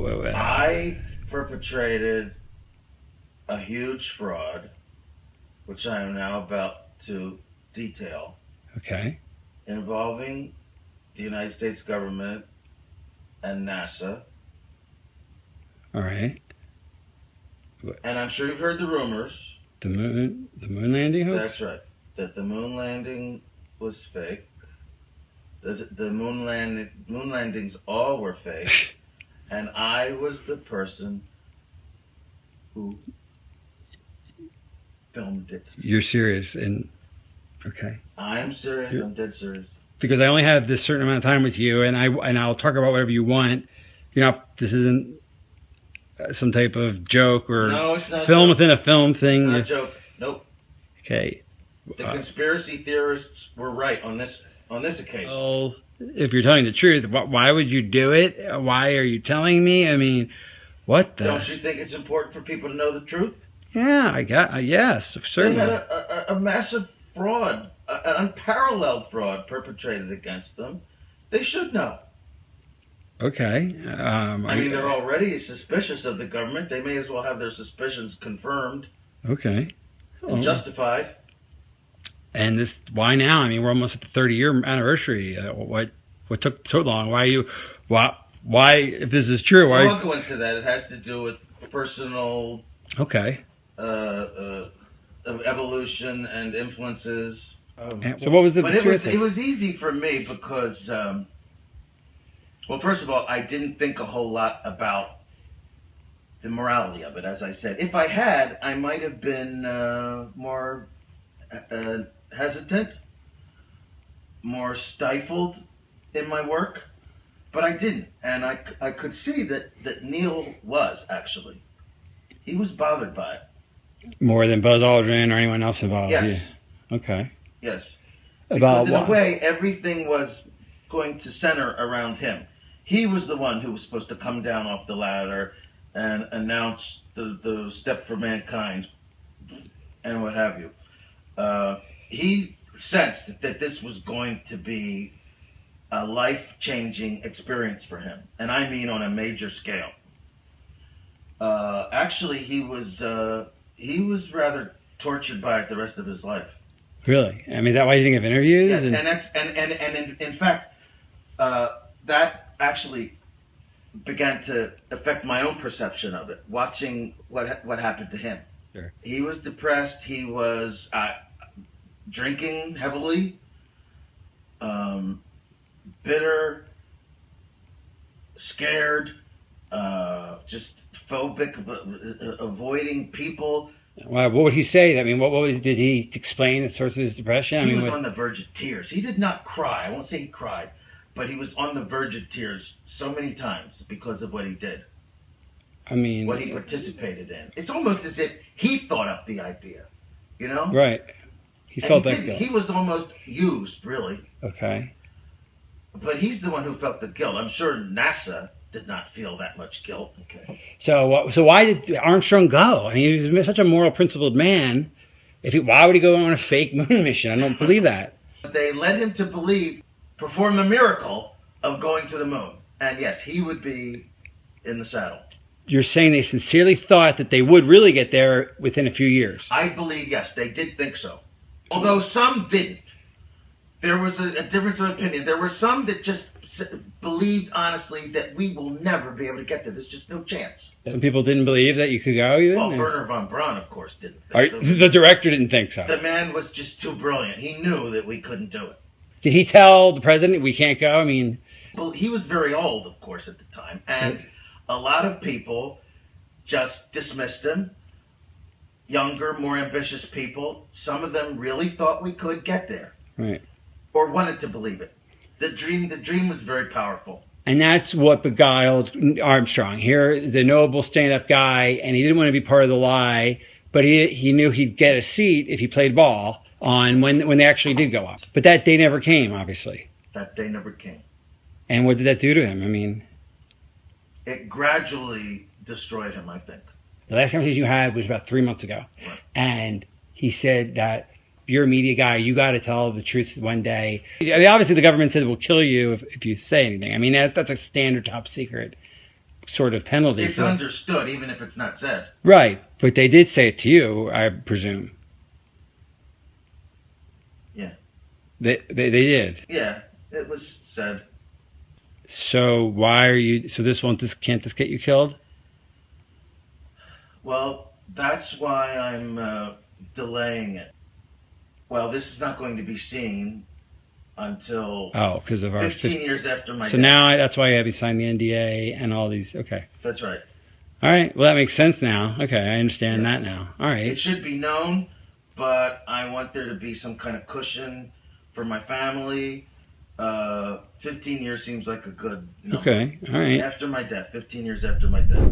I perpetrated a huge fraud, which I am now about to detail. Okay. Involving the United States government and NASA. All right. And I'm sure you've heard the rumors. The moon landing hoax? That's right. That the moon landing was fake. The moon landings all were fake. And I was the person who filmed it. You're serious? And okay. I'm serious. I'm dead serious. Because I only have this certain amount of time with you, and I'll talk about whatever you want. This isn't some type of joke or no, it's not film within a film thing. It's not a joke. Nope. Okay. The conspiracy theorists were right on this occasion. Well, if you're telling the truth, why would you do it? Why are you telling me? I mean, what the? Don't you think it's important for people to know the truth? Yeah, yes, certainly. They had a massive fraud, an unparalleled fraud perpetrated against them. They should know. Okay. I mean, they're already suspicious of the government. They may as well have their suspicions confirmed. Okay. And justified. And this, why now? I mean, we're almost at the 30-year anniversary. What took so long? Why, if this is true, why? I won't go into that. It has to do with personal. Okay. Evolution and influences. So what was the? But it was easy for me because, well, first of all, I didn't think a whole lot about the morality of it. As I said, if I had, I might have been more hesitant, more stifled in my work, but I didn't, and I could see that Neil was actually. He was bothered by it. More than Buzz Aldrin or anyone else involved? Yes. Yeah. Okay. Yes. About because in a way, everything was going to center around him. He was the one who was supposed to come down off the ladder and announce the step for mankind and what have you. He sensed that this was going to be a life-changing experience for him, and I mean on a major scale. Actually, he was rather tortured by it the rest of his life. Really? I mean, is that why you didn't give interviews? Yes, and in fact, that actually began to affect my own perception of it. Watching what happened to him. Sure. He was depressed. He was drinking heavily, bitter, scared, just phobic, avoiding people. What would he say? I mean, did he explain the source of his depression? He was on the verge of tears. He did not cry. I won't say he cried, but he was on the verge of tears so many times because of what he did. I mean, what he participated in. It's almost as if he thought up the idea, you know? Right. He felt that guilt. He was almost used, really. Okay. But he's the one who felt the guilt. I'm sure NASA did not feel that much guilt. Okay. So why did Armstrong go? I mean, he was such a moral, principled man. Why would he go on a fake moon mission? I don't believe that. They led him to perform the miracle of going to the moon. And yes, he would be in the saddle. You're saying they sincerely thought that they would really get there within a few years? I believe, yes, they did think so. Although some didn't. There was a difference of opinion. There were some that just believed honestly that we will never be able to get there. There's just no chance. Some people didn't believe that you could go even? Well, Werner von Braun, of course, didn't think so. The director didn't think so. The man was just too brilliant. He knew that we couldn't do it. Did he tell the president we can't go? I mean... Well, he was very old, of course, at the time. And a lot of people just dismissed him. Younger, more ambitious people. Some of them really thought we could get there. Right. Or wanted to believe it. The dream was very powerful. And that's what beguiled Armstrong. Here is a noble stand-up guy, and he didn't want to be part of the lie, but he knew he'd get a seat if he played ball on when they actually did go up. But that day never came, obviously. That day never came. And what did that do to him? I mean... It gradually destroyed him, I think. The last conversation you had was about 3 months ago. Right. And he said that you're a media guy, you got to tell the truth one day. I mean, obviously the government said it will kill you if you say anything. I mean, that's a standard top secret. sort of penalty. It's understood, even if it's not said. Right, but they did say it to you, I presume. Yeah. They did. Yeah, it was said. So why are you? So can't this get you killed? Well, that's why I'm delaying it. Well, this is not going to be seen until Because of our 15 years after my So death. now that's why you have to sign the NDA and all these. Okay. That's right. All right. Well, that makes sense now. Okay, I understand that now. All right. It should be known, but I want there to be some kind of cushion for my family. 15 years seems like a good number. Okay. All right. After my death, 15 years after my death.